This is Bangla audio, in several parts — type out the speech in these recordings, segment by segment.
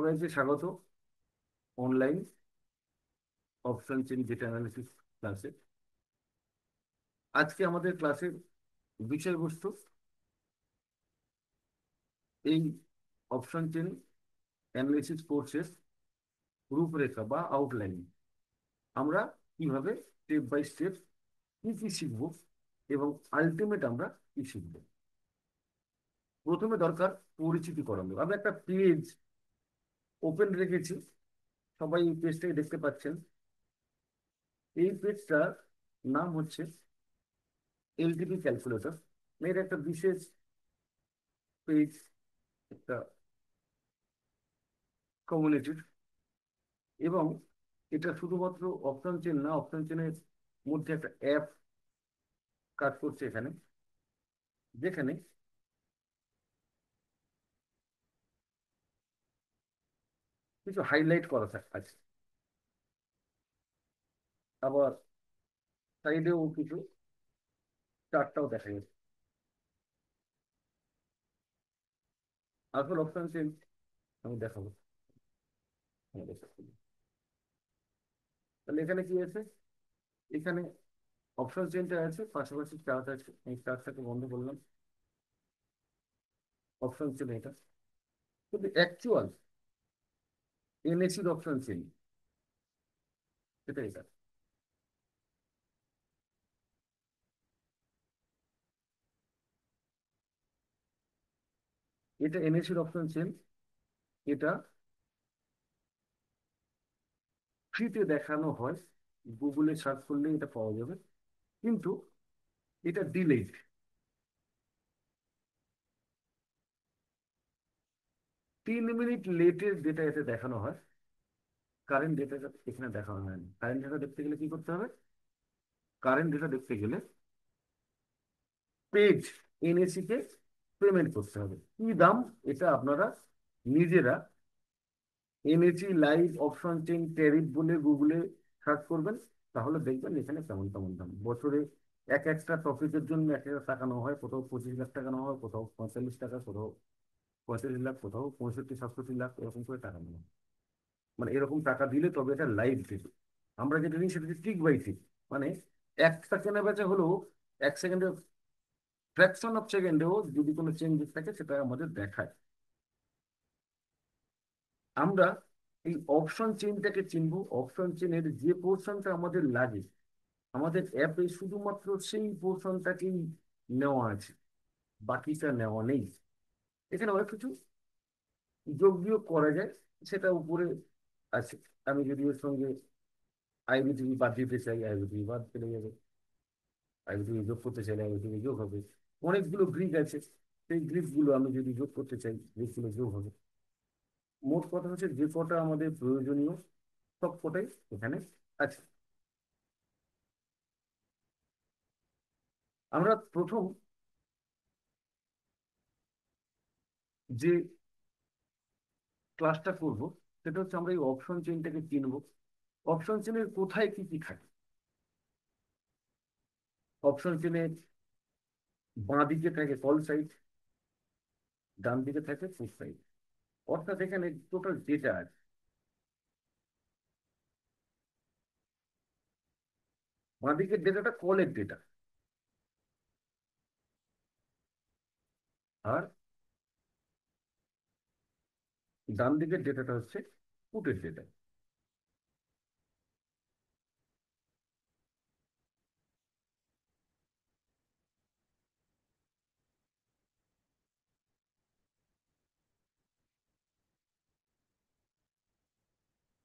সবাইকে স্বাগত online option chain data analysis ক্লাসে। আজকে আমাদের ক্লাসের বিষয়বস্তু এই অপশন চেন অ্যানালিসিস কোর্সের রূপরেখা বা আউটলাইন। আমরা কিভাবে স্টেপ বাই স্টেপ কি কি শিখবো এবং আলটিমেট আমরা কি শিখবো। প্রথমে দরকার পরিচিতি করানো। আমি একটা পেজ ওপেন রেখেছি, সবাই এই পেজটাই দেখতে পাচ্ছেন। এই পেজটার নাম হচ্ছে এলটিপি ক্যালকুলেটর। এর একটা বিশেষ পেজ, একটা কমিউনিটির, এবং এটা শুধুমাত্র অপশন চেন না, অপশন চেনের মধ্যে একটা অ্যাপ কাজ করছে এখানে, যেখানে কিছু হাইলাইট করা আছে, আবার সাইডেও কিছু চার্টটাও দেখা যাচ্ছে। আসল অপশন চেন আমি দেখাবো। তাহলে এখানে কি আছে? এখানে অপশন চেনটা আছে, পাশাপাশি চার্ট আছে। এই চার্টটাকে বন্ধ করলাম। অপশন চেন এটা, কিন্তু অ্যাকচুয়াল এনএসির অপশন চেন সেটা এটা। এটা এনএসির অপশন চেন। এটা ফ্রিতে দেখানো হয়, গুগলে সার্চ করলে এটা পাওয়া যাবে, কিন্তু এটা ডিলেড। 3 মিনিট লেটের ডেটা এতে দেখানো হয়, কারেন্ট ডেটাটা এখানে দেখানো হয়নি। কারেন্ট ডেটা দেখতে গেলে কি করতে হবে? কারেন্ট ডেটা দেখতে গেলে পেজ এনএসি কে পেমেন্ট করতে হবে। কি দাম? এটা আপনারা নিজেরা NAC live option chain tariff বলে গুগলে সার্চ করবেন, তাহলে দেখবেন এখানে কেমন কেমন দাম। বছরে এক একটা টপিকের জন্য এক একটা টাকা নেওয়া হয়, কোথাও 25 লাখ টাকা নেওয়া হয়, কোথাও 45 টাকা, কোথাও 45 লাখ, কোথাও 65-67 লাখ, এরকম করে টাকা নেওয়া হয়। মানে এরকম টাকা দিলে তবে এটা লাইভ দেবে। আমরা যেটা নিই সেটা হচ্ছে টিক বাই টিক, মানে একটা কেনা বেচা হলেও 1 সেকেন্ডে, ফ্র্যাকশন অফ সেকেন্ডেও যদি কোনো চেঞ্জেস থাকে সেটা আমাদের দেখায়। আমরা এই অপশন চেনটাকে চিনবো। অপশন চেনের যে পোর্শনটা আমাদের লাগে, আমাদের অ্যাপে শুধুমাত্র সেই পোর্শনটাকেই নেওয়া আছে, বাকিটা নেওয়া নেই। এখানে অনেক কিছু যোগ বিয়োগ করা যায়, সেটা উপরে আছে। আমি যদি এর সঙ্গে আইবিটিভি বাদ দিতে চাই, আইবিটিভি বাদ চলে যাবে। আইবিটিভি যোগ করতে চাইলে আইবিটিভি যোগ হবে। অনেকগুলো গ্রিক আছে, সেই গ্রিকগুলো আমি যদি যোগ করতে চাই, গ্রিকগুলো যোগ হবে। মোট কথা হচ্ছে যে কটা আমাদের প্রয়োজনীয় সব কটাই এখানে আছে। আমরা প্রথম যে ক্লাসটা করব সেটা হচ্ছে আমরা এই অপশন চেনটাকে চিনব। অপশন চেনের কোথায় কি কি থাকে? অপশন চেনের বাঁ দিকে থাকে কল সাইড, ডান দিকে থাকে পুশ সাইড। অর্থাৎ এখানে টোটাল ডেটা আছে। বাঁ দিকের ডেটাটা কলের ডেটা, আর ডান দিকের ডেটাটা হচ্ছে পুটের ডেটা।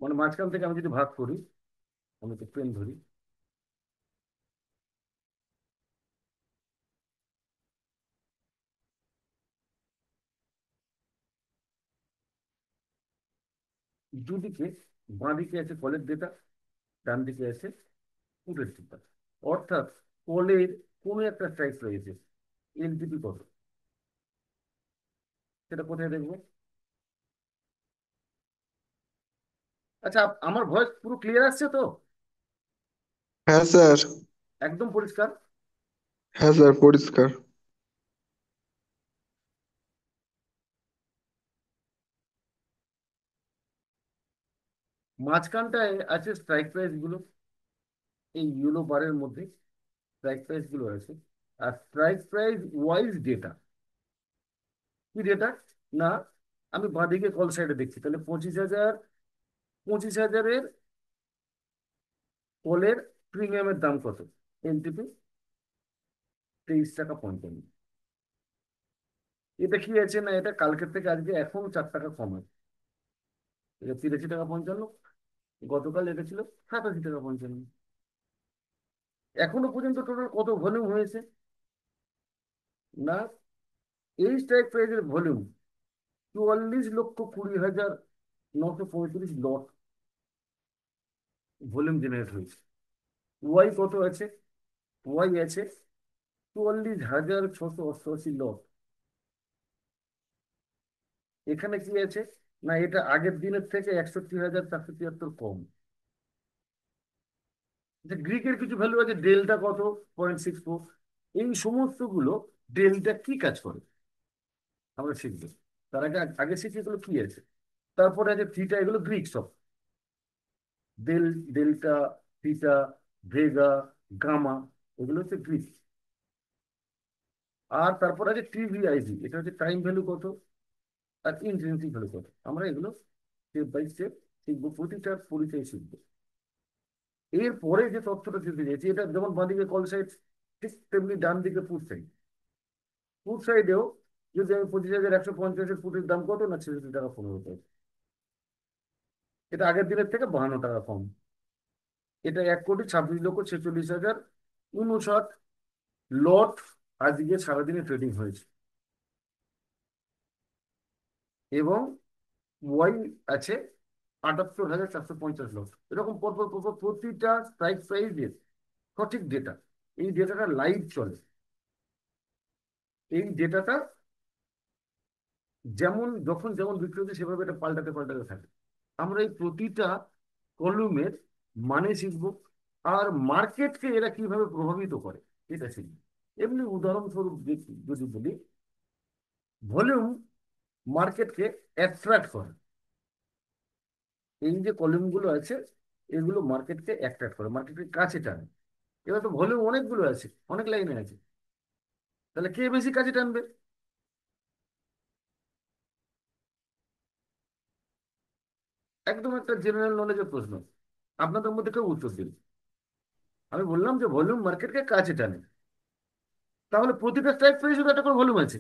মানে মাঝখান থেকে আমি যদি ভাগ করি, আমি তো পেন ধরি, দুদিকে, বাঁ দিকে আছে কলের ডেটা, ডান দিকে আছে পুটের ডেটা। অর্থাৎ কলের কোনো একটা স্ট্রাইক রয়েছে, এলটিপি কত, সেটা কোথায় দেখবো? আচ্ছা, আমার ভয়েস পুরো ক্লিয়ার আসছে তো? হ্যাঁ স্যার। একদম পরিষ্কার? হ্যাঁ স্যার, পরিষ্কার। মাঝখানটায় আছে স্ট্রাইক প্রাইস গুলো, এই ইউলো বারের মধ্যে স্ট্রাইক প্রাইস গুলো আছে। আর স্ট্রাইক প্রাইস ওয়াইজ ডেটা, কি ডেটা না, আমি বাঁদিকে কল সাইডে দেখছি, তাহলে 25,000, 25,000-এর কলের প্রিমিয়ামের দাম কত? এনটিপি 23 টাকা 55। এটা কি আছে না, এটা কালকের থেকে আজকে এখন 4 টাকা কম আছে। এটা 83 টাকা 55, গতকাল এটা ছিল 87 টাকা 55। এখনো পর্যন্ত টোটাল কত ভলিউম হয়েছে না, এই স্ট্রাইক প্রাইজের ভলিউম 44,20,935 লট ভলিউম জেনারেট হয়েছে। ওয়াই কত আছে? ওয়াই আছে 44,688 লট। এখানে কি আছে না, এটা আগের দিনের থেকে 61,473 কম। আচ্ছা, গ্রিকের কিছু ভ্যালু আছে, ডেল্টা কত? 0.64। এই সমস্ত গুলো ডেল্টা কি কাজ করে আমরা শিখবো। তার আগে আগে শিখি এগুলো কি আছে। তারপরে আছে থিটা, এগুলো গ্রিক সব। ডেল্টা, থিটা, ভেগা, গামা, এগুলো হচ্ছে গ্রিক। আর তারপর আছে টিভিআইজি, এটা হচ্ছে টাইম ভ্যালু কত, আর ইন্টেন্সিটি ভ্যালু কত। আমরা এগুলো স্টেপ বাই স্টেপ শিখবো, প্রতিটা পরিচয় শিখবো। এরপরে যে তথ্যটা দিতে চাইছি, এটা যেমন বাঁদিকে কল সাইড, ঠিক তেমনি ডান দিকে পুট সাইড। পুট সাইডেও যদি আমি 25,150-এর ফুটের দাম কত না, 66 টাকা 15 পয়সা। এটা আগের দিনের থেকে 52 টাকা কম। এটা 1,26,46,059 লট আজকে সারাদিনে ট্রেডিং হয়েছে। এবং ওয়াই আছে 78,450 লট। এরকম পরপর পরপর প্রতিটা স্ট্রাইক প্রাইজের সঠিক ডেটা, এই ডেটাটা লাইভ চলে। এই ডেটাটা যেমন যখন যেমন বিক্রি হচ্ছে সেভাবে এটা পাল্টাতে পাল্টাতে থাকে। আমরা এই প্রতিটা কলমের মানে শিখবো, আর মার্কেটকে এরা কিভাবে প্রভাবিত করে এটা শিখবো। এমনি উদাহরণস্বরূপ যদি বলি, ভলিউম মার্কেটকে অ্যাট্রাক্ট করে। এই যে কলমগুলো আছে, এগুলো মার্কেটকে অ্যাট্রাক্ট করে, মার্কেটের কাছে টানে। এবার তো ভলিউম অনেকগুলো আছে, অনেক লাইনে আছে, তাহলে কে বেশি কাছে টানবে? একদম একটা জেনারেল নলেজের প্রশ্ন, আপনাদের মধ্যে কেউ উত্তর দিন। আমি বললাম যে ভলিউম মার্কেটকে কাছে টানে, তাহলে প্রতিটা স্ট্রাইক প্রাইসে তো একটা করে ভলিউম আছে।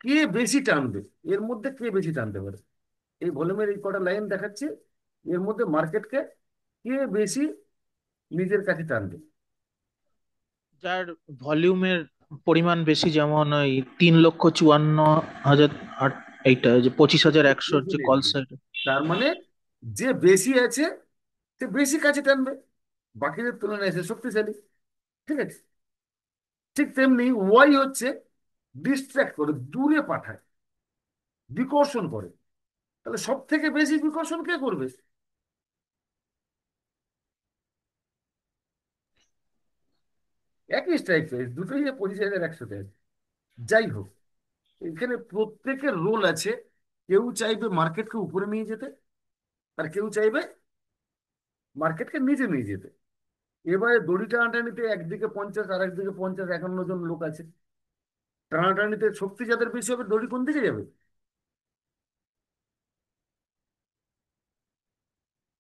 কে বেশি টানবে, এর মধ্যে কে বেশি টানতে পারে? এই ভলিউমের এই কটা লাইন দেখাচ্ছে, এর মধ্যে মার্কেটকে কে বেশি নিজের কাছে টানবে। যার ভলিউমের পরিমাণ বেশি, যেমন ওই 3,54,000, আর এইটা যে 25,100 যে কল Definitely। সাইড। তার মানে যে বেশি আছে সে বেশি কাছে টানবে, বাকিদের তুলনায় সে শক্তিশালী। ঠিক আছে, ঠিক তেমনি ওয়াই হচ্ছে ডিস্ট্র্যাক্ট করে, দূরে পাঠায়, বিকর্ষণ করে। তাহলে সব থেকে বেশি বিকর্ষণ কে করবে? একই স্ট্রাইক প্রাইস, দুটোই 25,100 আছে। যাই হোক, এখানে প্রত্যেকের রোল আছে। কেউ চাইবে মার্কেটকে উপরে নিয়ে যেতে, আর কেউ চাইবে মার্কেটকে নিচে নিয়ে যেতে। এবারে দড়ি টানাটানিতে একদিকে 50 আর একদিকে 50, 51 জন লোক আছে। টানাটানিতে শক্তি যাদের বেশি হবে, দড়ি কোন দিকে যাবে?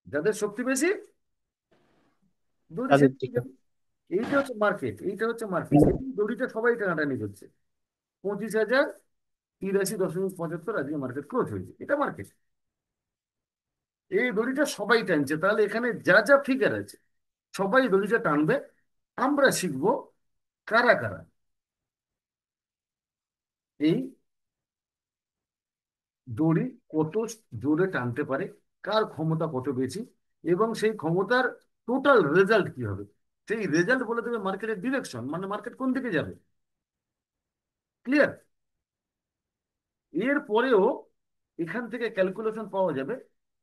যাদের শক্তি বেশি, দড়ি তাদের সেদিকে দিকে। যাবে। এইটা হচ্ছে মার্কেট, এইটা হচ্ছে মার্কেট। এই দড়িটা সবাই টানাটানি করছে। 25,083.75 আজকে মার্কেট ক্লোজ হয়েছে, এটা মার্কেট। এই দড়িটা সবাই টানছে, তাহলে এখানে যা যা ফিগার আছে সবাই দড়িটা টানবে। আমরা শিখবো কারা কারা এই দড়ি কত জোরে টানতে পারে, কার ক্ষমতা কত বেশি, এবং সেই ক্ষমতার টোটাল রেজাল্ট কি হবে। সেই রেজাল্ট বলে দেবে মার্কেটের ডিরেকশন, মানে মার্কেট কোন দিকে যাবে। ক্লিয়ার? এর পরেও এখান থেকে ক্যালকুলেশন পাওয়া যাবে,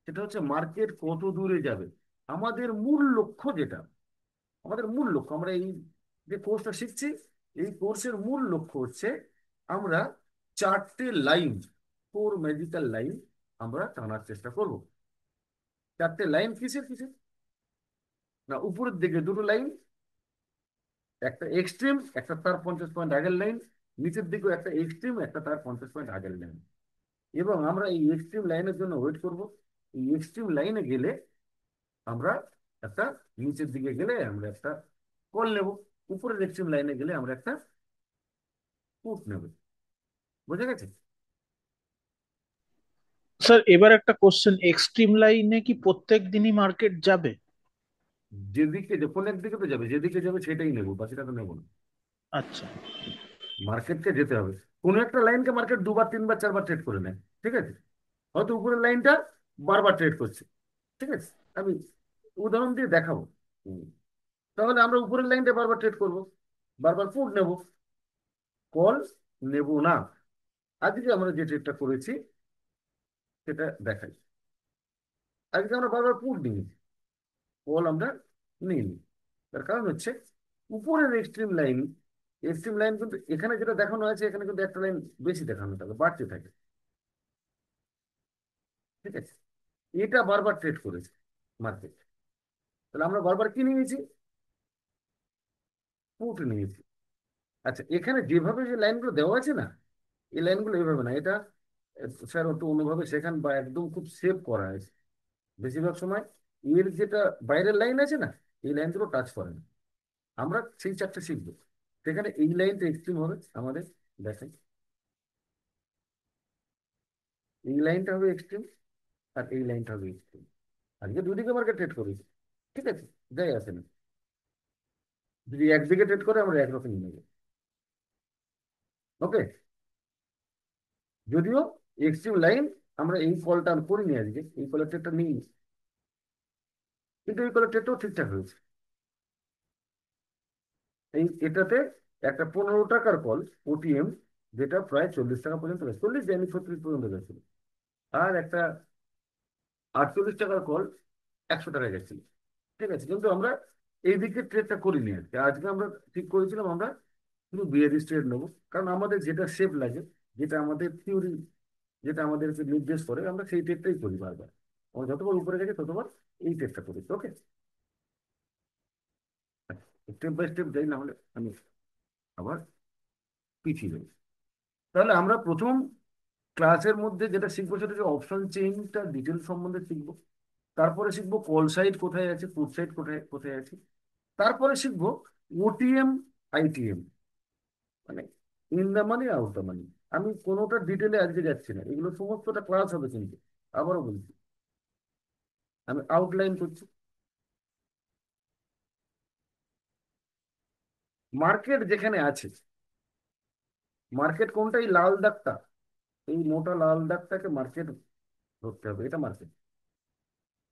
সেটা হচ্ছে মার্কেট কত দূরে যাবে। আমাদের মূল লক্ষ্য যেটা, আমাদের মূল লক্ষ্য, আমরা এই যে কোর্সটা শিখছি, এই কোর্সের মূল লক্ষ্য হচ্ছে আমরা 4টে লাইন, 4 ম্যাজিক্যাল লাইন আমরা টানার চেষ্টা করব। চারটে লাইন কিসের কিসের? না, উপরের দিকে দুটো লাইন, একটা এক্সট্রিম, একটা তার 50 পয়েন্ট আগের লাইন, নিচের দিকেও একটা এক্সট্রিম, একটা তার 50 পয়েন্ট আগের লাইন। এবং আমরা এই এক্সট্রিম লাইনের জন্য ওয়েট করব। এই এক্সট্রিম লাইনে গেলে আমরা একটা, নিচের দিকে গেলে আমরা একটা কল নেব, উপরের এক্সট্রিম লাইনে গেলে আমরা একটা পুট নেব। বুঝে গেছে? স্যার এবার একটা কোশ্চেন, এক্সট্রিম লাইনে কি প্রত্যেক দিনই মার্কেট যাবে? যেদিকে যে কোন একদিকে তো যাবে, যেদিকে যাবে সেটাই নেবো, বাকিটা তো নেবো না। আচ্ছা। মার্কেটকে যেতে হবে। কোনো একটা লাইনকে মার্কেট দুবার তিনবার চারবার ট্রেড করে নেয়, ঠিক আছে? হয়তো উপরের লাইনটা বারবার ট্রেড করছে, ঠিক আছে? আমি উদাহরণ দিয়ে দেখাবো। হুম। তাহলে আমরা উপরের লাইনটা বারবার ট্রেড করব, বারবার পুট নেব, কল নেব না। আজকে আমরা যে ট্রেডটা করেছি সেটা দেখাই। আজকে আমরা বারবার পুট নিয়েছি, কল আমরা নিইনি। তার কারণ হচ্ছে উপরের এক্সট্রিম লাইন, এক্সট্রিম লাইন কিন্তু এখানে যেটা দেখানো আছে, এখানে কিন্তু একটা লাইন বেশি দেখানো থাকে, বাড়তে থাকে, ঠিক আছে? এটা বারবার ট্রেড করেছে মার্কেট, তাহলে আমরা বারবার কি নিয়েছি? পুট নিয়েছি। আচ্ছা, এখানে যেভাবে যে লাইনগুলো দেওয়া আছে না, এই লাইনগুলো এইভাবে না, এটা স্যার একটু অন্যভাবে শেখান বা একদম খুব সেভ করা আছে। বেশিরভাগ সময় এর যেটা বাইরের লাইন আছে না, এই লাইনগুলো টাচ করে না। আমরা সেই চারটে শিখবো, সেখানে এই লাইনটা এক্সট্রিম হবে আমাদের। দেখেন, এই লাইনটা হবে এক্সট্রিম, আর এই লাইনটা হবে এক্সট্রিম। আজকে দুদিকে মার্কেট ট্রেড করেছি, ঠিক আছে, যাই আসে না। যদি একদিকে ট্রেড করে আমরা একরকমই নেবো। ওকে? যদিও এক্সট্রিম লাইন আমরা এই কলটা করিনি, আজকে এই কলের ট্রেডটা নিই, কিন্তু এই কলের ট্রেডটাও ঠিকঠাক হয়েছে। এই এটাতে একটা 15 টাকার কল ওটিএম, যেটা প্রায় 40 টাকা পর্যন্ত গেছে, 40 যায়নি, 36 পর্যন্ত গেছিল। আর একটা 48 টাকার কল 100 টাকায় গেছিল, ঠিক আছে? কিন্তু আমরা এই দিকে ট্রেডটা করিনি আজকে। আজকে আমরা ঠিক করেছিলাম আমরা শুধু বিয়ারিশ ট্রেড নেবো, কারণ আমাদের যেটা শেপ লাগে, যেটা আমাদের থিওরি, যেটা আমাদেরকে নির্দেশ করে, আমরা সেই ট্রেডটাই করি বারবার। আমরা যতবার উপরে গেছে ততবার এই ট্রেডটা করি। ওকে? স্টেপ বাই স্টেপ যাই, না হলে আমি আবার পিছিয়ে যাই। তাহলে আমরা প্রথম ক্লাসের মধ্যে যেটা শিখবো সেটা হচ্ছে অপশন চেইনটা ডিটেল সম্বন্ধে শিখবো। তারপরে শিখবো কল সাইড কোথায় আছে, পুট সাইড কোথায় কোথায় আছে। তারপরে শিখবো ওটিএম, আইটিএম, মানে in the money, out the money. আমি কোনোটা ডিটেলে আজকে যাচ্ছি না, এগুলো সমস্তটা ক্লাস হবে, কিন্তু আবারও বলছি, আমি আউটলাইন করছি। মার্কেট যেখানে আছে, মার্কেট কোনটা? এই লাল দাগটা, এই মোটা লাল দাগটাকে মার্কেট ধরতে হবে, এটা মার্কেট।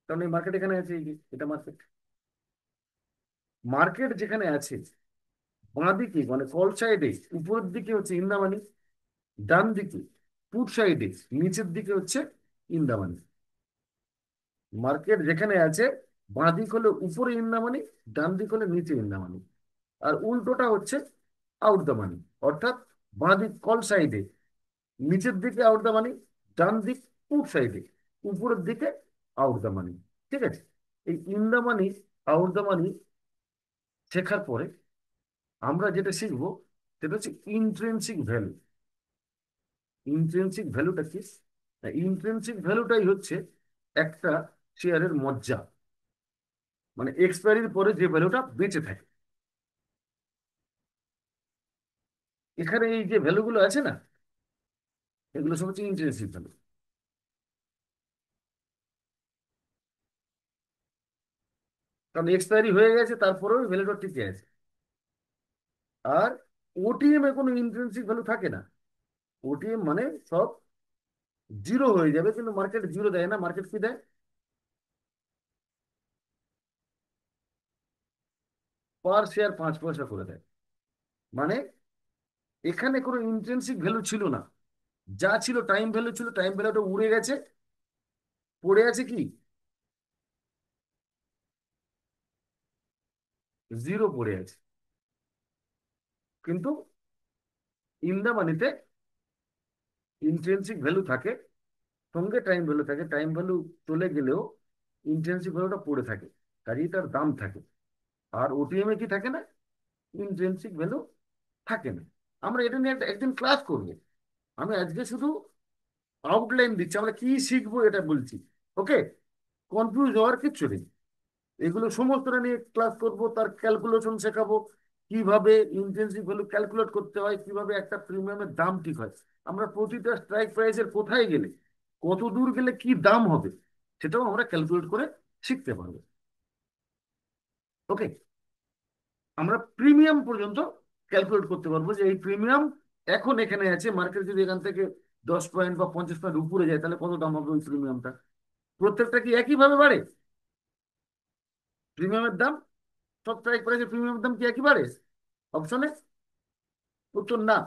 কারণ এই মার্কেট এখানে আছে, এই যে এটা মার্কেট। মার্কেট যেখানে আছে, বাঁ দিকে মানে কল সাইডে উপরের দিকে হচ্ছে ইন দা মানি, ডান দিকে পুট সাইডে নিচের দিকে হচ্ছে ইন দা মানি। মার্কেট যেখানে আছে, বাঁ দিক হলে উপরে ইন দা মানি, ডান দিক হলে নিচে ইন দা মানি। আর উল্টোটা হচ্ছে আউট দা মানি, অর্থাৎ বাঁ দিক কল সাইডে নিচের দিকে আউট দা মানি, ডান দিক পুট সাইডে উপরের দিকে আউট দা মানি, ঠিক আছে? এই ইন দা মানি, আউট দা মানি শেখার পরে আমরা যেটা শিখবো সেটা হচ্ছে ইন্ট্রিনসিক ভ্যালু। ইন্ট্রিনসিক ভ্যালুটা কি? ইন্ট্রিনসিক ভ্যালুটাই হচ্ছে একটা শেয়ারের মজ্জা, মানে এক্সপায়ারির পরে যে ভ্যালুটা বেঁচে থাকে। এখানে এই যে ভ্যালুগুলো আছে না, এগুলো সব হচ্ছে ইন্ট্রিনসিক ভ্যালু। কারণ এক্সপায়ারি হয়ে গেছে, তারপরেও ওই ভ্যালুটা টিকে আছে। আর ওটিএম এ কোনো ইন্ট্রিনসিক ভ্যালু থাকে না। ওটিএম মানে সব জিরো হয়ে যাবে, কিন্তু মার্কেট জিরো দেয় না, মার্কেট কি দেয়? পার শেয়ার 5 পয়সা করে দেয়। মানে এখানে কোনো ইন্ট্রিনসিক ভ্যালু ছিল না, যা ছিল টাইম ভ্যালু ছিল, টাইম ভ্যালুটা উড়ে গেছে, পড়ে আছে কি? জিরো পড়ে আছে। কিন্তু ইন দা মানিতে ইন্ট্রিনসিক ভ্যালু থাকে, সঙ্গে টাইম ভ্যালু থাকে। টাইম ভ্যালু চলে গেলেও ইন্ট্রিনসিক ভ্যালুটা পড়ে থাকে, কাজেই তার দাম থাকে। আর ওটিএম এ কি থাকে না, ইন্ট্রিনসিক ভ্যালু থাকে না। আমরা এটা নিয়ে একদিন ক্লাস করবো। আমি আজকে শুধু আউটলাইন দিচ্ছি, আমরা কি শিখবো এটা বলছি। ওকে, কনফিউজ হওয়ার কিচ্ছু নেই। এগুলো সমস্তটা নিয়ে ক্লাস করব, তার ক্যালকুলেশন শেখাবো, কিভাবে ইন্টেন্সিভ ভ্যালু ক্যালকুলেট করতে হয়, কিভাবে একটা প্রিমিয়ামের দাম ঠিক হয়। আমরা প্রতিটা স্ট্রাইক প্রাইসের কোথায় গেলে, কত দূর গেলে কি দাম হবে, সেটাও আমরা ক্যালকুলেট করে শিখতে পারবো। ওকে, আমরা প্রিমিয়াম পর্যন্ত ক্যালকুলেট করতে পারবো যে এই প্রিমিয়াম এখন এখানে আছে, মার্কেট যদি এখান থেকে 10 পয়েন্ট বা 50 পয়েন্ট উপরে যায় তাহলে কত দাম হবে ওই প্রিমিয়ামটা। প্রত্যেকটা কি একইভাবে বাড়ে প্রিমিয়ামের দাম? সব স্ট্রাইক প্রাইসের প্রিমিয়ামের দাম কি একই বাড়ে অপশনে? উত্তর না।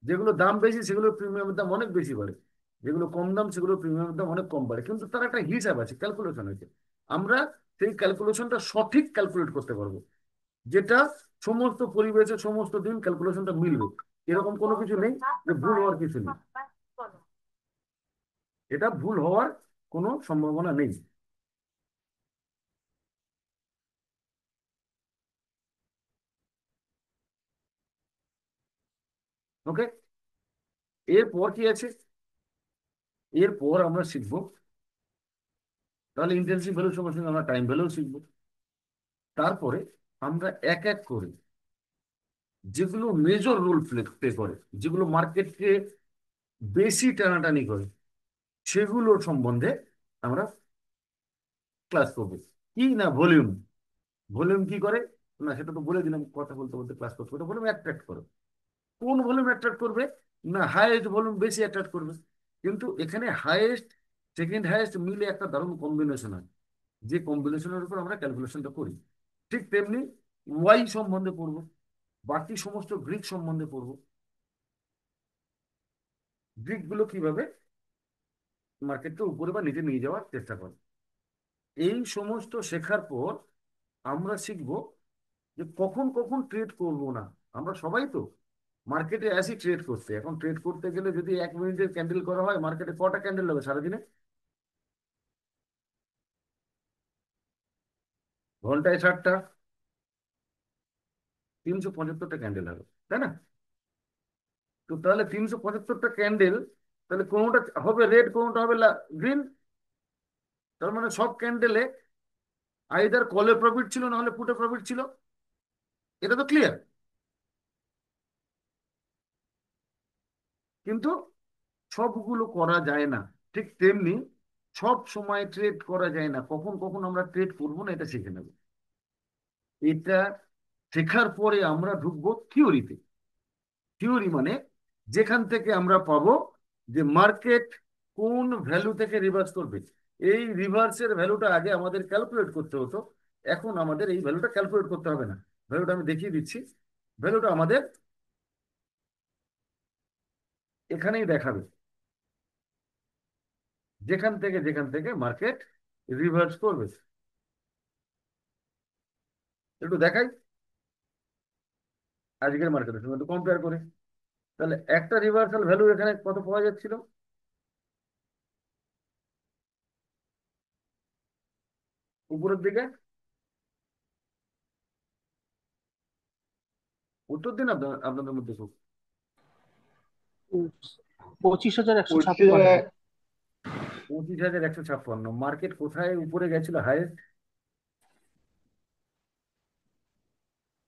যেগুলো দাম বেশি সেগুলোর প্রিমিয়ামের দাম অনেক বেশি বাড়ে, যেগুলো কম দাম সেগুলোর প্রিমিয়ামের দাম অনেক কম বাড়ে। কিন্তু তার একটা হিসাব আছে, ক্যালকুলেশন আছে। আমরা সেই ক্যালকুলেশনটা সঠিক ক্যালকুলেট করতে পারবো, যেটা সমস্ত পরিবেশে সমস্ত দিন ক্যালকুলেশনটা মিলবে। এরকম কোনো কিছু নেই যে ভুল হওয়ার কিছু নেই, এটা ভুল হওয়ার কোনো সম্ভাবনা নেই। ওকে, এরপর কি আছে? এরপর আমরা শিখবো, তাহলে ইন্টেন্সিভ ভ্যালুর সঙ্গে সঙ্গে আমরা টাইম ভ্যালু শিখবো। তারপরে আমরা এক এক করে যেগুলো মেজর রোল প্লে করে, যেগুলো মার্কেটকে বেশি টানাটানি করে, সেগুলোর সম্বন্ধে আমরা ক্লাস করবো। কি না, ভলিউম। ভলিউম কি করে না সেটা তো বলে দিলাম কথা বলতে বলতে, ক্লাস করতে করতে। ভলিউম অ্যাট্রাক্ট করে, কোন ভলিউম অ্যাট্রাক্ট করবে না, হাইয়েস্ট ভলিউম বেশি অ্যাট্রাক্ট করবে। কিন্তু এখানে হাইয়েস্ট সেকেন্ড হাইয়েস্ট মিলে একটা দারুণ কম্বিনেশন হয়, যে কম্বিনেশনের উপর আমরা ক্যালকুলেশনটা করি। ঠিক তেমনি ওয়াই সম্বন্ধে পড়বো, বাকি সমস্ত গ্রিক সম্বন্ধে পড়বো, গ্রিক গুলো কিভাবে মার্কেটকে উপরে বা নিচে নিয়ে যাওয়ার চেষ্টা করে। এই সমস্ত শেখার পর আমরা শিখব যে কখন কখন ট্রেড করব না। আমরা সবাই তো মার্কেটে আসি ট্রেড করতে, এখন ট্রেড করতে গেলে যদি 1 মিনিটের ক্যান্ডেল করা হয়, মার্কেটে কটা ক্যান্ডেল হবে সারাদিনে? ঘন্টায় 60টা, 375টা ক্যান্ডেল হবে, তাই না? তো তাহলে 375টা ক্যান্ডেল, তাহলে কোনোটা হবে রেড, কোনোটা হবে গ্রিন। তার মানে সব ক্যান্ডেলে আইদার কলে প্রফিট ছিল, না হলে পুটে প্রফিট ছিল। এটা তো ক্লিয়ার। কিন্তু সবগুলো করা যায় না, ঠিক তেমনি সব সময় ট্রেড করা যায় না। কখন কখন আমরা ট্রেড করবো না এটা শিখে নেব। এটা শেখার পরে আমরা ঢুকবো থিওরিতে। থিওরি মানে যেখান থেকে আমরা পাবো যে মার্কেট কোন ভ্যালু থেকে রিভার্স করবে। এই রিভার্সের ভ্যালুটা আগে আমাদের ক্যালকুলেট করতে হতো, এখন আমাদের এই ভ্যালুটা ক্যালকুলেট করতে হবে না। ভ্যালুটা আমি দেখিয়ে দিচ্ছি। ভ্যালুটা আমাদের এখানেই দেখাবে, যেখান থেকে মার্কেট রিভার্স করবে। একটু দেখাই আজকের মার্কেটের সঙ্গে একটু কম্পেয়ার করে। তাহলে একটা রিভার্সাল ভ্যালু এখানে কত পাওয়া যাচ্ছিল? উপরের দিকে, উত্তর দিন আপনাদের মধ্যে খুব। 25,156। 25,000 25,156। মার্কেট কোথায় উপরে গেছিল হাইয়েস্ট?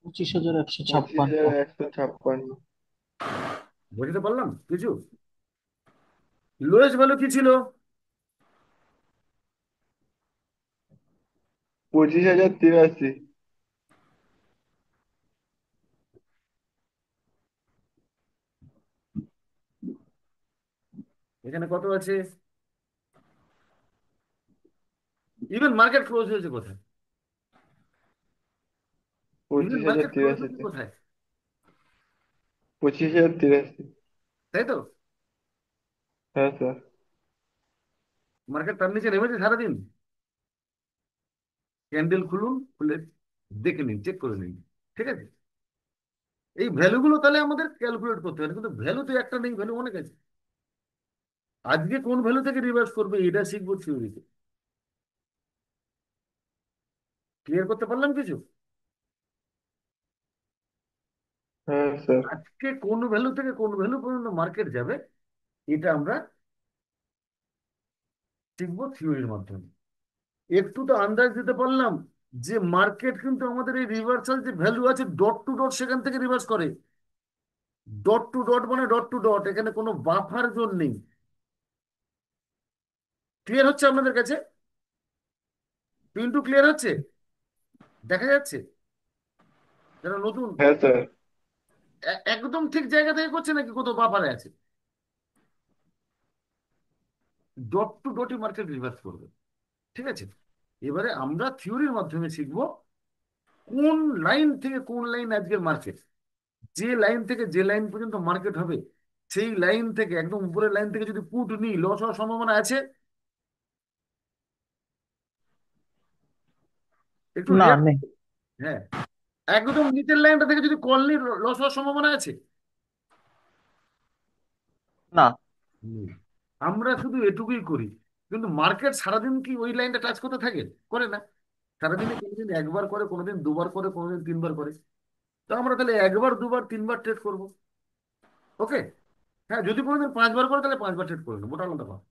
25,156। 25,156। বুঝতে পারলাম কিছু? লোয়েস্ট ভ্যালু কি ছিল? 25,083। এখানে কত আছে? ইভেন মার্কেট ক্লোজ হয়েছে কোথায়? ইভেন পঁচিশ হাজার মার্কেট ক্লোজ হয়েছে তিরাশিতে কোথায়? 25,083। তাই তো? হ্যাঁ স্যার। মার্কেট তার নিচে নেমেছে সারাদিন। ক্যান্ডেল খুলুন, খুলে দেখে নিন, চেক করে নিন। ঠিক আছে, এই ভ্যালুগুলো তাহলে আমাদের ক্যালকুলেট করতে হবে। কিন্তু ভ্যালু তো একটা নেই, ভ্যালু অনেক আছে। আজকে কোন ভ্যালু থেকে রিভার্স করবে এটা শিখবো থিওরিতে। ক্লিয়ার করতে পারলাম কিছু? হ্যাঁ স্যার। আজকে কোন ভ্যালু থেকে কোন ভ্যালু পর্যন্ত মার্কেট যাবে, এটা আমরা শিখবো থিওরির মাধ্যমে। একটু তো আন্দাজ দিতে পারলাম যে মার্কেট কিন্তু আমাদের এই রিভার্সাল যে ভ্যালু আছে ডট টু ডট সেখান থেকে রিভার্স করে। ডট টু ডট মানে ডট টু ডট, এখানে কোনো বাফার জোন নেই। ক্লিয়ার হচ্ছে আপনাদের কাছে? পিন্টু ক্লিয়ার হচ্ছে? দেখা যাচ্ছে? যারা নতুন, হ্যাঁ স্যার। একদম ঠিক জায়গা থেকে করছে নাকি কোথাও বাফারে আছে? ডট টু ডটই মার্কেট রিভার্স করবে। ঠিক আছে, এবারে আমরা থিওরির মাধ্যমে শিখবো কোন লাইন থেকে কোন লাইন আজকের মার্কেট, যে লাইন থেকে যে লাইন পর্যন্ত মার্কেট হবে, সেই লাইন থেকে একদম উপরের লাইন থেকে যদি পুট নিই লস হওয়ার সম্ভাবনা আছে? একটু না, রিয়াক্ট। নেই। হ্যাঁ, একদম নিচের লাইনটা থেকে যদি কল নিই লস হওয়ার সম্ভাবনা আছে? না। নেই। আমরা শুধু এটুকুই করি, কিন্তু মার্কেট সারাদিন কি ওই লাইনটা টাচ করতে থাকে? করে না। সারাদিনে কোনোদিন একবার করে, কোনোদিন দুবার করে, কোনোদিন তিনবার করে। তো আমরা তাহলে একবার দুবার তিনবার ট্রেড করবো। ওকে। হ্যাঁ, যদি কোনোদিন পাঁচবার করে তাহলে পাঁচবার ট্রেড করে নেবো, ওটা আলাদা কথা।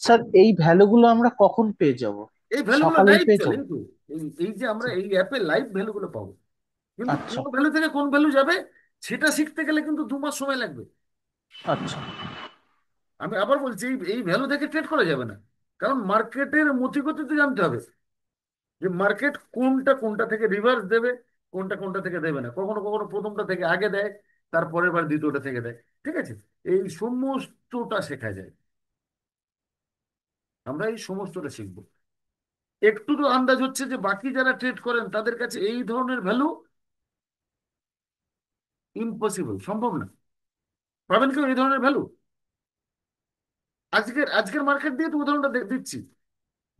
স্যার, এই ভ্যালুগুলো আমরা কখন পেয়ে যাব? এই ভ্যালুগুলো সকালেই লাইভ পেয়ে চলে যাব? এই তো। এই এই যে আমরা এই অ্যাপে লাইভ ভ্যালুগুলো পাবো, কিন্তু আচ্ছা। কোন ভ্যালু থেকে কোন ভ্যালু যাবে সেটা শিখতে গেলে কিন্তু 2 মাস সময় লাগবে। আচ্ছা। আমি আবার বলছি, এই এই ভ্যালু থেকে ট্রেড করা যাবে না, কারণ মার্কেটের মতিগতি তো জানতে হবে যে মার্কেট কোনটা কোনটা থেকে রিভার্স দেবে, কোনটা কোনটা থেকে দেবে না। কখনো কখনো প্রথমটা থেকে আগে দেয়, তারপরের বার দ্বিতীয়টা থেকে দেয়। ঠিক আছে, এই সমস্তটা শেখা যায়। আমরা এই সমস্তটা শিখবো। একটু তো আন্দাজ হচ্ছে যে বাকি যারা ট্রেড করেন তাদের কাছে এই ধরনের ভ্যালু ইম্পসিবল, সম্ভব না। পাবেন কেউ এই ধরনের ভ্যালু? আজকের আজকের মার্কেট দিয়ে তো উদাহরণটা দিচ্ছি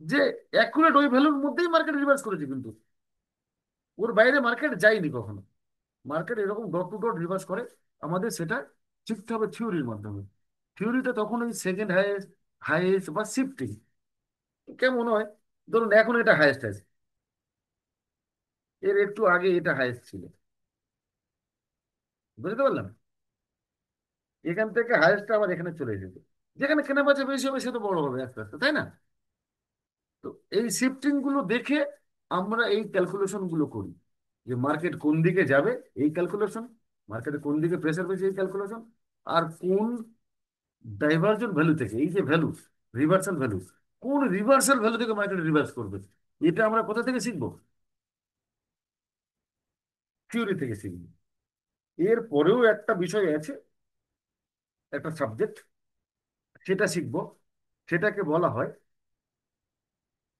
যে অ্যাকুরেট ওই ভ্যালুর মধ্যেই মার্কেট রিভার্স করেছে, কিন্তু ওর বাইরে মার্কেট যায়নি কখনো। মার্কেট এরকম ডট টু ডট রিভার্স করে, আমাদের সেটা শিখতে হবে থিওরির মাধ্যমে। থিওরিতে তখন ওই সেকেন্ড হাইয়েস্ট, হাইয়েস্ট বা শিফটিং কেমন হয়, ধরুন এখন এটা হাইয়েস্ট আছে, এর একটু আগে এটা হাইয়েস্ট ছিল, বুঝতে পারলাম? এখান থেকে হাইয়েস্টটা আবার এখানে চলে যেত, যেখানে কেনা বেচা বেশি হবে সে তো বড় হবে আস্তে আস্তে, তাই না? তো এই শিফটিং গুলো দেখে আমরা এই ক্যালকুলেশন গুলো করি যে মার্কেট কোন দিকে যাবে, এই ক্যালকুলেশন, মার্কেটে কোন দিকে প্রেসার পেয়েছে এই ক্যালকুলেশন, আর কোন ডাইভারজেন্ট ভ্যালু থেকে, এই যে ভ্যালু, রিভার্সাল ভ্যালু, কোন রিভার্সাল ভ্যালু থেকে মার্কেট রিভার্স করবে, এটা আমরা কোথা থেকে শিখবো? থিওরি থেকে শিখবো। এর পরেও একটা বিষয় আছে, একটা সাবজেক্ট, সেটা শিখবো। সেটাকে বলা হয়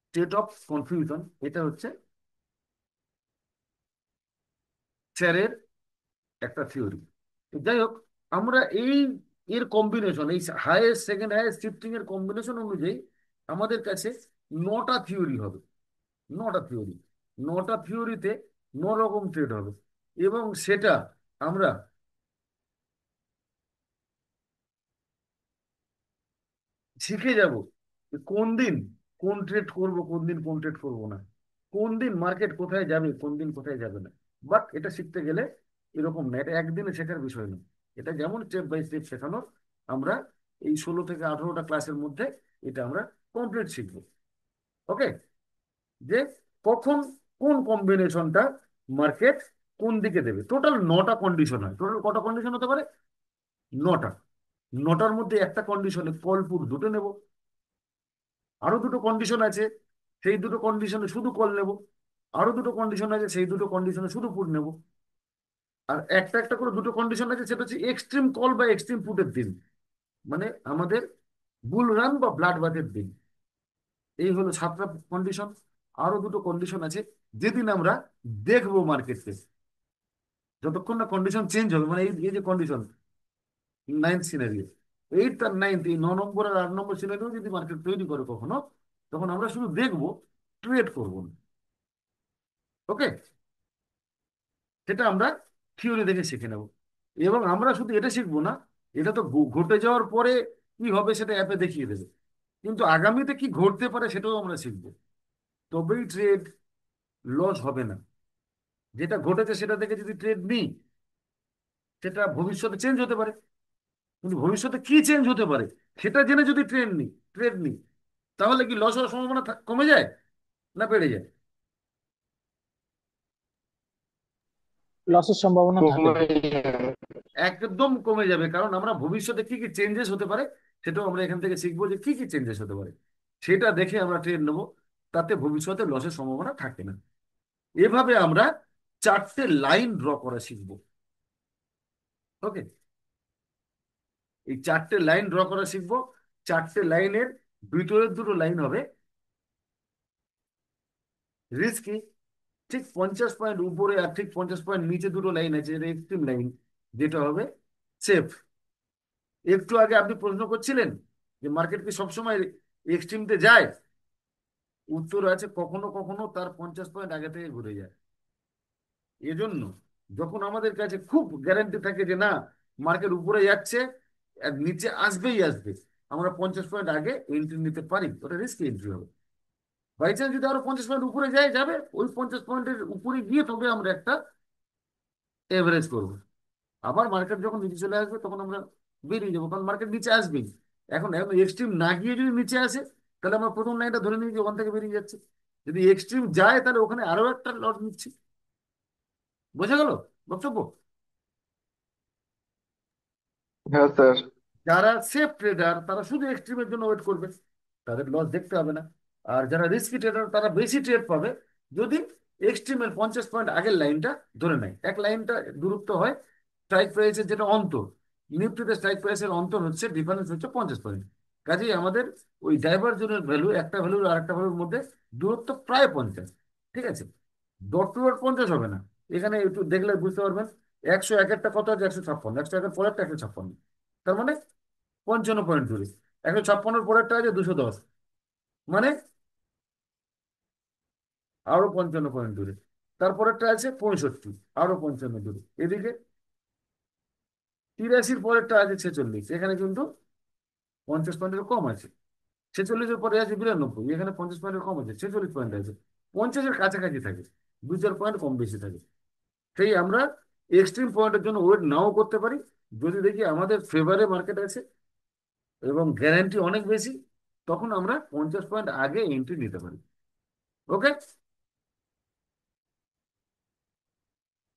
স্টেট অফ কনফিউশন। এটা হচ্ছে স্যারের একটা থিওরি। যাই হোক, আমরা এই এর কম্বিনেশন, এই হাইয়েস্ট সেকেন্ড হাইয়েস্ট শিফটিং এর কম্বিনেশন অনুযায়ী আমাদের কাছে 9টা থিওরি হবে। 9টা থিওরি, 9টা থিওরিতে 9 রকম ট্রেড হবে, এবং সেটা আমরা শিখে যাব যে কোন দিন কোন ট্রেড করব, কোন দিন কোন ট্রেড করব না, কোন দিন মার্কেট কোথায় যাবে, কোন দিন কোথায় যাবে না। বাট এটা শিখতে গেলে এরকম না, এটা একদিনে শেখার বিষয় না। এটা যেমন স্টেপ বাই স্টেপ শেখানোর, আমরা এই 16 থেকে 18টা ক্লাসের মধ্যে এটা আমরা কমপ্লিট শিখবো। ওকে, যে কখন কোন কম্বিনেশনটা মার্কেট কোন দিকে দেবে। টোটাল 9টা কন্ডিশন হয়। টোটাল কটা কন্ডিশন হতে পারে? 9টা। 9টার মধ্যে একটা কন্ডিশনে কল পুট দুটো নেব, আরো দুটো কন্ডিশন আছে, সেই দুটো কন্ডিশনে শুধু কল নেব, আরো দুটো কন্ডিশন আছে, সেই দুটো কন্ডিশনে শুধু পুট নেব। আর একটা একটা করে দুটো কন্ডিশন আছে, সেটা হচ্ছে এক্সট্রিম কল বা এক্সট্রিম পুটের দিন, মানে আমাদের বুল রান বা ব্লাড বাথের দিন। এই হলো 7টা কন্ডিশন। আরো দুটো কন্ডিশন আছে যেদিন আমরা দেখবো মার্কেটকে, যতক্ষণ না কন্ডিশন চেঞ্জ হবে, মানে এই এই যে কন্ডিশন, 9th সিনারিও, 8th আর 9th, এই 9 নম্বর আর 8 নম্বর সিনারিও যদি মার্কেট তৈরি করে কখনো, তখন আমরা শুধু দেখবো, ট্রেড করবো না। ওকে, সেটা আমরা থিওরি দেখে শিখে নেব। এবং আমরা শুধু এটা শিখবো না, এটা তো ঘটে যাওয়ার পরে কি হবে সেটা অ্যাপে দেখিয়ে দেবে, কিন্তু আগামীতে কি ঘটতে পারে সেটাও আমরা শিখবো। তো তবেই ট্রেড লস হবে না। যেটা ঘটেছে সেটা থেকে যদি ট্রেড নিই, সেটা ভবিষ্যতে চেঞ্জ হতে পারে, কিন্তু ভবিষ্যতে কি চেঞ্জ হতে পারে সেটা জেনে যদি ট্রেড নিই, তাহলে কি লস হওয়ার সম্ভাবনা কমে যায় না বেড়ে যায়? লসের সম্ভাবনা থাকে। কমে যায়। একদম কমে যাবে, কারণ আমরা ভবিষ্যতে কি কি চেঞ্জেস হতে পারে সেটাও আমরা এখান থেকে শিখবো, যে কি কি চেঞ্জেস হতে পারে সেটা দেখে আমরা ট্রেড নেবো। তাতে ভবিষ্যতে লসের সম্ভাবনা থাকে না। এভাবে আমরা চারটে লাইন ড্র করা শিখবো। ওকে, এই চারটে লাইন ড্র করা শিখবো। চারটে লাইনের ভিতরের দুটো লাইন হবে রিস্কি, ঠিক 50 পয়েন্ট উপরে আর ঠিক 50 পয়েন্ট নিচে দুটো লাইন আছে, এটা এক্সট্রিম লাইন, যেটা হবে সেফ। একটু আগে আপনি প্রশ্ন করছিলেন যে মার্কেট কি সবসময় এক্সট্রিমতে যায়, উত্তর আছে কখনো কখনো তার 50 পয়েন্ট আগে থেকে ঘুরে যায়। এজন্য যখন আমাদের কাছে খুব গ্যারান্টি থাকে যে না, মার্কেট উপরে যাচ্ছে আর নিচে আসবেই আসবে, আমরা 50 পয়েন্ট আগে এন্ট্রি নিতে পারি, ওটা রিস্কি এন্ট্রি হবে। বাই চান্স যদি আরো 50 পয়েন্ট উপরে যায়, যাবে ওই 50 পয়েন্টের উপরে গিয়ে তবে আমরা একটা এভারেজ করবো। আবার মার্কেট যখন নিচে চলে আসবে তখন আমরা বেরিয়ে যাবো, কারণ মার্কেট নিচে আসবেই। এখন এখন এক্সট্রিম না গিয়ে যদি নিচে আসে, তাহলে আমরা প্রথম লাইনটা ধরে নিই যে ওখান থেকে বেরিয়ে যাচ্ছে। যদি এক্সট্রিম যায় তাহলে ওখানে আরো একটা লট নিচ্ছি। বোঝা গেল বক্তব্য? হ্যাঁ স্যার। যারা সেফ ট্রেডার তারা শুধু এক্সট্রিমের জন্য ওয়েট করবে, তাদের লস দেখতে হবে না। আর যারা রিস্কি ট্রেডার তারা বেশি ট্রেড পাবে যদি এক্সট্রিমের 50 পয়েন্ট আগের লাইনটা ধরে নেয়। এক লাইনটা দূরত্ব হয় স্ট্রাইক প্রাইসের, যেটা অন্তর। নিফটিতে স্ট্রাইক প্রাইসের অন্তর হচ্ছে, ডিফারেন্স হচ্ছে 50 পয়েন্ট। কাজেই আমাদের ওই ডাইভারজনের ভ্যালু, একটা ভ্যালু আর একটা ভ্যালুর মধ্যে দূরত্ব প্রায় 50। ঠিক আছে, ডট টু ডট 50 হবে না। এখানে একটু দেখলে বুঝতে পারবেন, 101-এরটা কত আছে, 156, 101-এর পরেরটা 156, তার মানে 55 পয়েন্ট দূরে। 156-এর পরেরটা আছে 210, মানে আরো 55 পয়েন্ট দূরে। তারপরেরটা আছে 65, আরো 55 দূরে। এদিকে 83-র পরেরটা আছে 46, এখানে কিন্তু 50 পয়েন্টের কম আছে। 46-এর পরে আছে 92, এখানে 50 পয়েন্টের কম আছে, 46 পয়েন্ট আছে। 50-এর কাছাকাছি থাকে, 2-4 পয়েন্ট কম বেশি থাকে। সেই আমরা এক্সট্রিম পয়েন্টের জন্য ওয়েট নাও করতে পারি, যদি দেখি আমাদের ফেভারে মার্কেট আছে এবং গ্যারান্টি অনেক বেশি, তখন আমরা 50 পয়েন্ট আগে এন্ট্রি নিতে পারি। ওকে,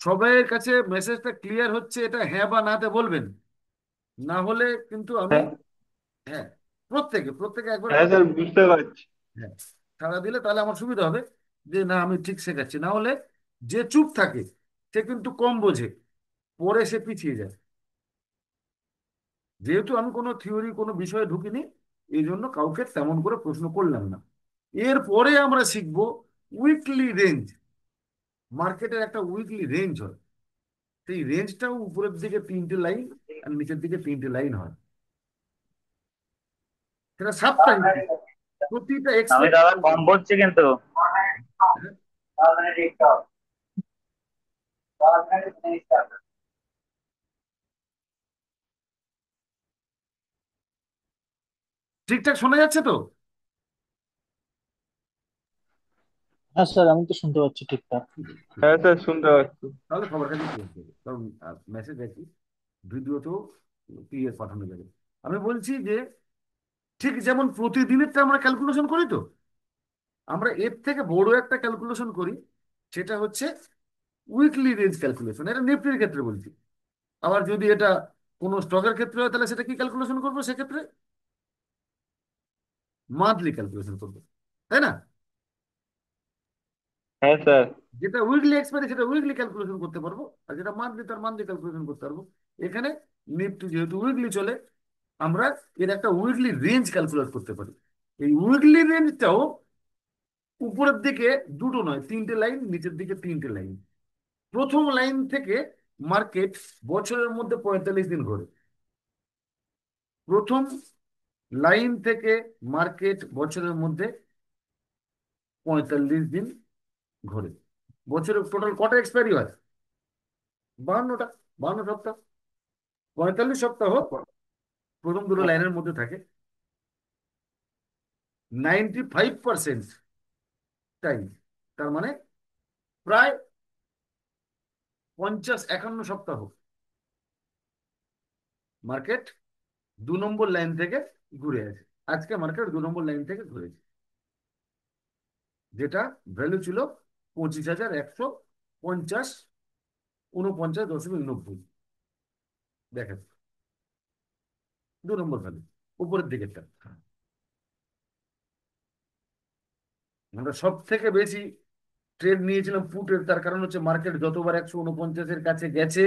সবাইয়ের কাছে মেসেজটা ক্লিয়ার হচ্ছে? এটা হ্যাঁ বা নাতে বলবেন, না হলে কিন্তু আমি, হ্যাঁ হ্যাঁ, প্রত্যেকে প্রত্যেকে একবার হ্যাঁ করে, স্যার, বুঝতে পারছি। হ্যাঁ, সাড়া দিলে তাহলে আমার সুবিধা হবে, যে না আমি ঠিক শেখাচ্ছি। না হলে যে চুপ থাকে সে কিন্তু কম বোঝে, পরে সে পিছিয়ে যায়। যেহেতু আমি কোনো থিওরি কোনো বিষয়ে ঢুকিনি, এই জন্য কাউকে তেমন করে প্রশ্ন করলাম না। এরপরে আমরা শিখবো উইকলি রেঞ্জ। মার্কেটের একটা উইকলি রেঞ্জ হয়, সেই রেঞ্জটাও উপরের দিকে 3টে লাইন আর নিচের দিকে 3টে লাইন হয়। সেটা সাপ্তাহিক, প্রতিটা আমি এক্সপায়ারি দাদা কম পড়ছি কিন্তু। ঠিকঠাক শোনা যাচ্ছে তো? হ্যাঁ স্যার, আমি তো শুনতে পাচ্ছি ঠিকঠাক। ঠিক আছে, ঠিক হ্যাঁ আছে। স্যার, শুনতে পাচ্ছি। তাহলে সবার কাছে পৌঁছে যাবে, কারণ মেসেজ একই, ভিডিওতেও ক্লিয়ার পাঠানো যাবে। আমি বলছি যে ঠিক যেমন প্রতিদিনেরটা আমরা ক্যালকুলেশন করি, তো আমরা এর থেকে বড় একটা ক্যালকুলেশন করি, সেটা হচ্ছে উইকলি রেঞ্জ ক্যালকুলেশন। এটা নিফটির ক্ষেত্রে বলছি। আবার যদি এটা কোনো স্টকের ক্ষেত্রে হয়, তাহলে সেটা কি ক্যালকুলেশন করবো? সেক্ষেত্রে মান্থলি ক্যালকুলেশন করবো, তাই না? হ্যাঁ স্যার। যেটা উইকলি এক্সপায়ারি সেটা উইকলি ক্যালকুলেশন করতে পারবো, আর যেটা মান্থলি তার মান্থলি ক্যালকুলেশন করতে পারবো। এখানে নিফটি যেহেতু উইকলি চলে, আমরা এর একটা উইকলি রেঞ্জ ক্যালকুলেট করতে পারি। এই উইকলি রেঞ্জটাও উপরের দিকে দুটো নয় 3টে লাইন, নিচের দিকে 3টে লাইন। প্রথম লাইন থেকে মার্কেট বছরের মধ্যে 45 দিন ঘোরে। প্রথম লাইন থেকে মার্কেট বছরের মধ্যে 45 দিন ঘোরে। বছরে টোটাল কটা এক্সপায়ারি হয়? 52টা, 52 সপ্তাহ। 45 সপ্তাহ প্রথম দুটো লাইনের মধ্যে থাকে। 95% টাইম, তার মানে প্রায় 50-51 সপ্তাহ মার্কেট 2 নম্বর লাইন থেকে ঘুরে আছে। আজকে মার্কেট 2 নম্বর লাইন থেকে ঘুরেছে, যেটা ভ্যালু ছিল 25,150, 49.90। দেখেন 2 নম্বর ভ্যালু, উপরের দিকেরটা। আমরা সব থেকে বেশি ট্রেড নিয়েছিলাম পুটের, তার কারণ হচ্ছে মার্কেট যতবার 149-এর কাছে গেছে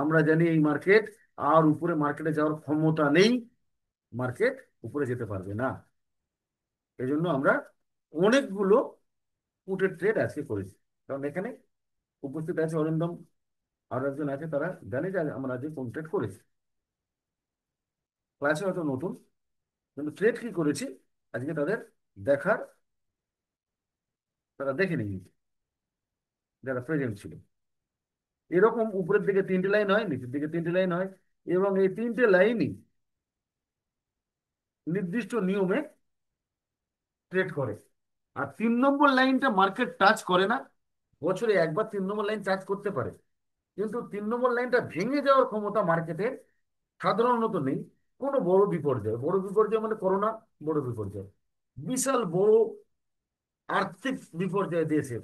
আমরা জানি এই মার্কেট আর উপরে মার্কেটে যাওয়ার ক্ষমতা নেই, মার্কেট উপরে যেতে পারবে না। এই জন্য আমরা অনেকগুলো পুটের ট্রেড আজকে করেছি, কারণ এখানে উপস্থিত আছে অরিন্দম, আরো একজন আছে, তারা জানে যে আমরা আজকে কোন ট্রেড করেছি। ক্লাসে হয়তো নতুন, কিন্তু ট্রেড কি করেছি আজকে তাদের দেখার, তারা দেখে নিয়ে যারা প্রেজেন্ট ছিল। এরকম উপরের দিকে 3টে লাইন হয়, নিচের দিকে 3টে লাইন হয়, এবং এই 3টে লাইনই নির্দিষ্ট নিয়মে ট্রেড করে। আর 3 নম্বর লাইনটা মার্কেট টাচ করে না, বছরে একবার 3 নম্বর লাইন টাচ করতে পারে, কিন্তু 3 নম্বর লাইনটা ভেঙে যাওয়ার ক্ষমতা মার্কেটের সাধারণত নেই। কোনো বড় বিপর্যয়, বড় বিপর্যয় মানে করোনা, বড় বিপর্যয়, বিশাল বড় আর্থিক বিপর্যয় দেশের,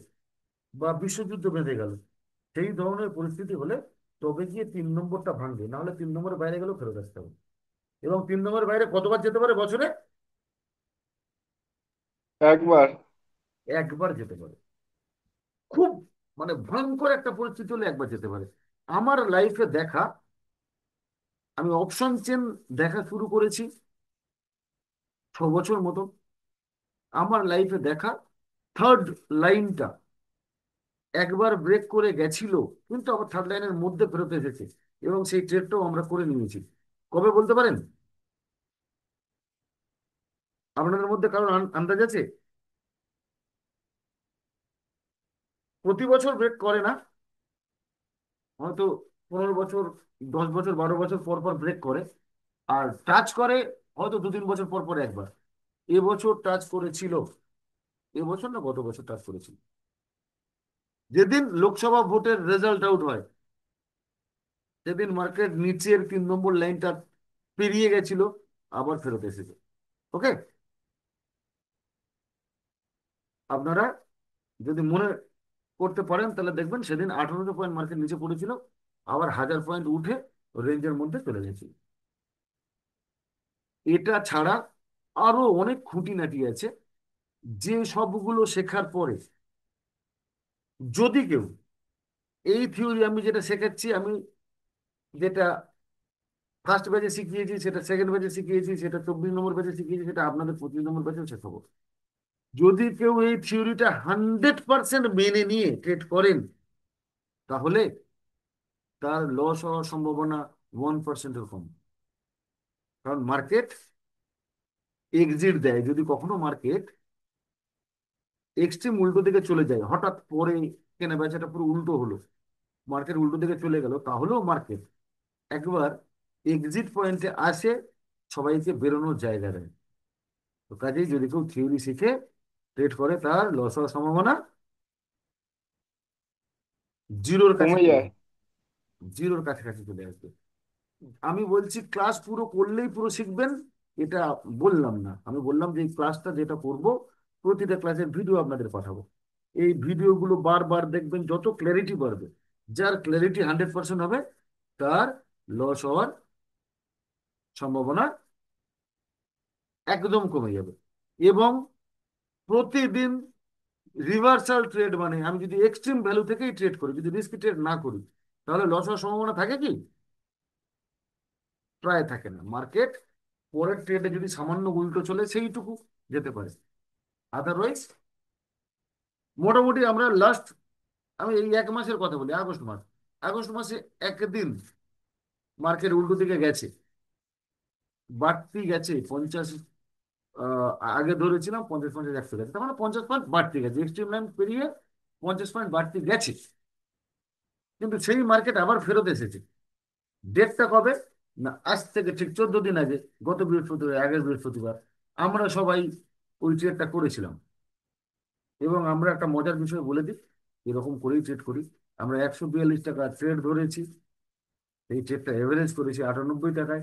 বা বিশ্বযুদ্ধ বেঁধে গেল, সেই ধরনের পরিস্থিতি হলে তবে গিয়ে 3 নম্বরটা ভাঙবে, নাহলে 3 নম্বরের বাইরে গেলেও ফেরত আসতে হবে। এবং 3 নম্বরের বাইরে কতবার যেতে পারে বছরে? একবার। একবার যেতে পারে। খুব মানে ভয়ঙ্কর একটা পরিস্থিতি হলে একবার যেতে পারে। আমার লাইফে দেখা, আমি অপশন চেন দেখা শুরু করেছি 6 বছর মতো। আমার লাইফে দেখা থার্ড লাইনটা একবার ব্রেক করে গেছিল, কিন্তু আবার থার্ড লাইনের মধ্যে ফেরত এসেছে, এবং সেই ট্রেডটাও আমরা করে নিয়েছি। কবে বলতে পারেন? আপনাদের মধ্যে কারোর আন্দাজ আছে? প্রতি বছর ব্রেক করে না, হয়তো 15 বছর, 10 বছর, 12 বছর পর পর ব্রেক করে, আর টাচ করে হয়তো 2-3 বছর পর পর একবার। এবছর টাচ করেছিল, এবছর না গত বছর টাচ করেছিল, যেদিন লোকসভা ভোটের রেজাল্ট আউট হয় সেদিন মার্কেট নিচের 3 নম্বর লাইনটা পেরিয়ে গেছিল, আবার ফেরত এসেছে। ওকে, আপনারা যদি মনে করতে পারেন তাহলে দেখবেন সেদিন 1800 পয়েন্ট মার্কেট নিচে পড়েছিল, আবার 1000 পয়েন্ট উঠে রেঞ্জের মধ্যে চলে গেছিল। এটা ছাড়া আরো অনেক খুঁটিনাটি আছে, যে সবগুলো শেখার পরে যদি কেউ এই থিওরি আমি যেটা শেখাচ্ছি, আমি যেটা ফার্স্ট ব্যাচে শিখিয়েছি, সেটা সেকেন্ড ব্যাচে শিখিয়েছি, সেটা 24 নম্বর ব্যাচে শিখিয়েছি, সেটা আপনাদের 25 নম্বর ব্যাচেও শেখাবো। যদি কেউ এই থিওরিটা 100% মেনে নিয়ে ট্রেড করেন, তাহলে তার লস হওয়ার সম্ভাবনা 1%-এর কম। কারণ মার্কেট এক্সিট দেয়, যদি কখনো মার্কেট এক্সট্রিম উল্টো দিকে চলে যায়, হঠাৎ পরে কেনা বেচাটা পুরো উল্টো হলো, মার্কেট উল্টো দিকে চলে গেল, তাহলেও মার্কেট একবার এক্সিট পয়েন্টে আসে, সবাইকে বেরোনোর জায়গা দেয়। তো কাজেই যদি কেউ থিওরি শিখে ট্রেড করে, তার লস হওয়ার সম্ভাবনা জিরোর কাছে কমে চলে যায়। আসবে, জিরোর কাছাকাছি চলে আসবে। আমি বলছি ক্লাস পুরো করলেই পুরো শিখবেন, এটা বললাম না। আমি বললাম যে এই ক্লাসটা যেটা করব, প্রতিটা ক্লাসের ভিডিও আপনাদের পাঠাবো, এই ভিডিওগুলো বারবার দেখবেন, যত ক্ল্যারিটি বাড়বে, যার ক্ল্যারিটি 100% হবে, তার লস হওয়ার সম্ভাবনা একদম কমে যাবে। এবং প্রতিদিন রিভার্সাল ট্রেড, মানে আমি যদি এক্সট্রিম ভ্যালু থেকেই ট্রেড করি, যদি রিস্ক ট্রেড না করি, তাহলে লস হওয়ার সম্ভাবনা থাকে কি? প্রায় থাকে না। মার্কেট পরের ট্রেডে যদি সামান্য উল্টো চলে, সেইটুকু যেতে পারে, আদারওয়াইজ মোটামুটি আমরা লাস্ট, আমি এই 1 মাসের কথা বলি, আগস্ট মাস, আগস্ট মাসে একদিন মার্কেট উল্টো দিকে গেছে, বাড়তি গেছে 50, আহ, আগে ধরেছিলাম 50, 50, 100 গেছে, তার মানে 50 পয়েন্ট বাড়তি গেছে, এক্সট্রিম লাইন পেরিয়ে 50 পয়েন্ট বাড়তি গেছে। কিন্তু সেই মার্কেট আবার ফেরত এসেছে। ডেটটা কবে? না, আজ থেকে ঠিক 14 দিন আগে, গত বৃহস্পতিবার, আগের বৃহস্পতিবার আমরা সবাই ওই ট্রেডটা করেছিলাম। এবং আমরা একটা মজার বিষয় বলে দিই, এরকম করেই ট্রেড করি। আমরা 142 টাকা ট্রেড ধরেছি, এই ট্রেডটা এভারেজ করেছি 98 টাকায়।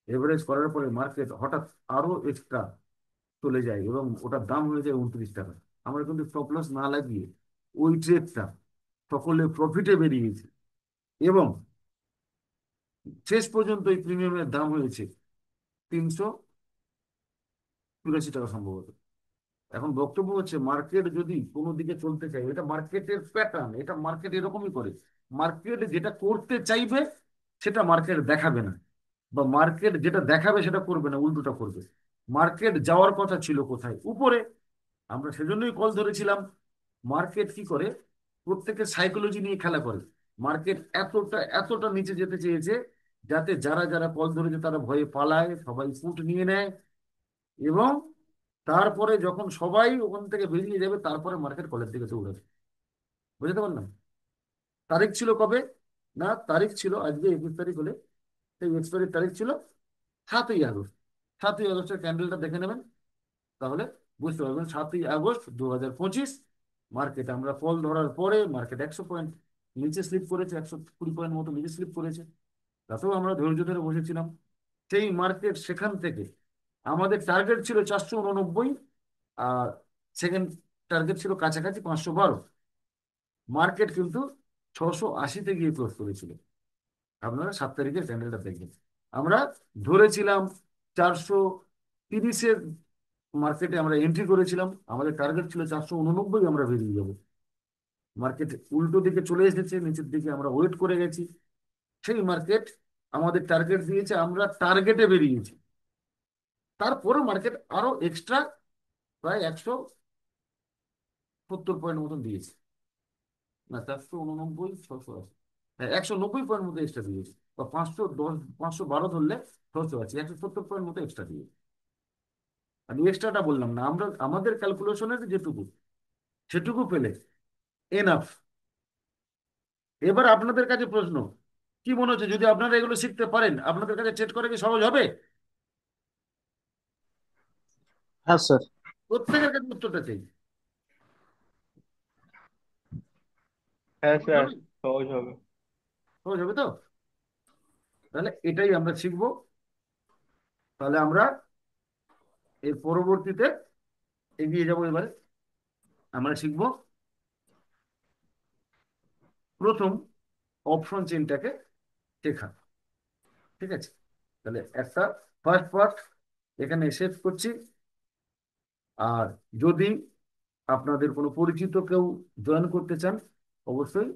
এভারেজ করার পরে মার্কেট হঠাৎ আরো এক্সট্রা চলে যায় এবং ওটার দাম হয়ে যায় 29 টাকা। আমরা কিন্তু স্টপ লস না লাগিয়ে ওই ট্রেডটা সকলে প্রফিটে বেরিয়েছি এবং শেষ পর্যন্ত এই প্রিমিয়ামের দাম হয়েছে 384 টাকা সম্ভবত। এখন বক্তব্য হচ্ছে, মার্কেট যদি কোনো দিকে চলতে চায়, এটা মার্কেটের প্যাটার্ন, এটা মার্কেট এরকমই করে। মার্কেট যেটা করতে চাইবে সেটা মার্কেট দেখাবে না, বা মার্কেট যেটা দেখাবে সেটা করবে না, উল্টোটা করবে। মার্কেট যাওয়ার কথা ছিল কোথায়? উপরে। আমরা সেজন্যই কল ধরেছিলাম। মার্কেট কি করে? প্রত্যেকের সাইকোলজি নিয়ে খেলা করে। মার্কেট এতটা এতটা নিচে যেতে চেয়েছে যাতে যারা যারা কল ধরেছে তারা ভয়ে পালায়, সবাই ফুট নিয়ে নেয়, এবং তারপরে যখন সবাই ওখান থেকে বেরিয়ে যাবে তারপরে মার্কেট কলের দিকে দৌড়াবে। বুঝতে পারলাম? তারিখ ছিল কবে? না, তারিখ ছিল আজকে 21 তারিখ হলে সেই এক্সপায়ারির তারিখ ছিল 7ই আগস্ট। 7ই আগস্টের ক্যান্ডেলটা দেখে নেবেন, তাহলে বুঝতে পারবেন। 7ই আগস্ট 2025 মার্কেট, আমরা কল ধরার পরে মার্কেট 100 পয়েন্ট নিচে স্লিপ করেছে, 120 পয়েন্ট মতো নিচে স্লিপ করেছে। তাতেও আমরা ধৈর্য ধরে বসেছিলাম। সেই মার্কেট সেখান থেকে আমাদের টার্গেট ছিল 489, আর সেকেন্ড টার্গেট ছিল কাছাকাছি 512। মার্কেট কিন্তু 680-তে গিয়ে ক্লোজ করেছিল। আপনারা 7 তারিখের ক্যান্ডেলটা দেখবেন। আমরা ধরেছিলাম 430-এর মার্কেটে আমরা এন্ট্রি করেছিলাম, আমাদের টার্গেট ছিল 489, আমরা বেরিয়ে যাব। মার্কেট উল্টো দিকে চলে এসেছে, নিচের দিকে আমরা ওয়েট করে গেছি। সেই মার্কেট আমাদের টার্গেট দিয়েছে, আমরা টার্গেটে বেরিয়েছি। তারপরে মার্কেট আরো এক্সট্রা প্রায় 170 পয়েন্ট মতন দিয়েছে। না, 489, 680, হ্যাঁ 190 পয়েন্ট মতো এক্সট্রা দিয়েছে, বা 510, 512 ধরলে 680, 170 পয়েন্ট মতো এক্সট্রা দিয়েছে। আমি এক্সট্রাটা বললাম না, আমরা আমাদের ক্যালকুলেশনের যেটুকু সেটুকু পেলে এনাফ। এবার আপনাদের কাছে প্রশ্ন, কি মনে হচ্ছে যদি আপনারা এগুলো শিখতে পারেন আপনাদের কাছে ট্রেড করে কি সহজ হবে? হ্যাঁ স্যার। প্রত্যেকের কাছে উত্তরটা চাই। হ্যাঁ সহজ স্যার, হবে? সহজ হবে। সহজ হবে তো? তাহলে এটাই আমরা শিখবো। তাহলে আমরা এর পরবর্তীতে এগিয়ে যাবো। এবারে আমরা শিখবো প্রথম অপশন চেনটাকে শেখা। ঠিক আছে? তাহলে একটা ফার্স্ট পার্ট এখানে শেষ করছি। আর যদি আপনাদের কোনো পরিচিত কেউ জয়েন করতে চান, অবশ্যই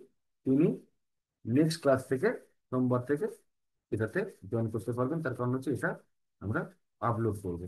তিনি নেক্সট ক্লাস থেকে, সোমবার থেকে এটাতে জয়েন করতে পারবেন। তার কারণ হচ্ছে এটা আমরা আপলোড করবো।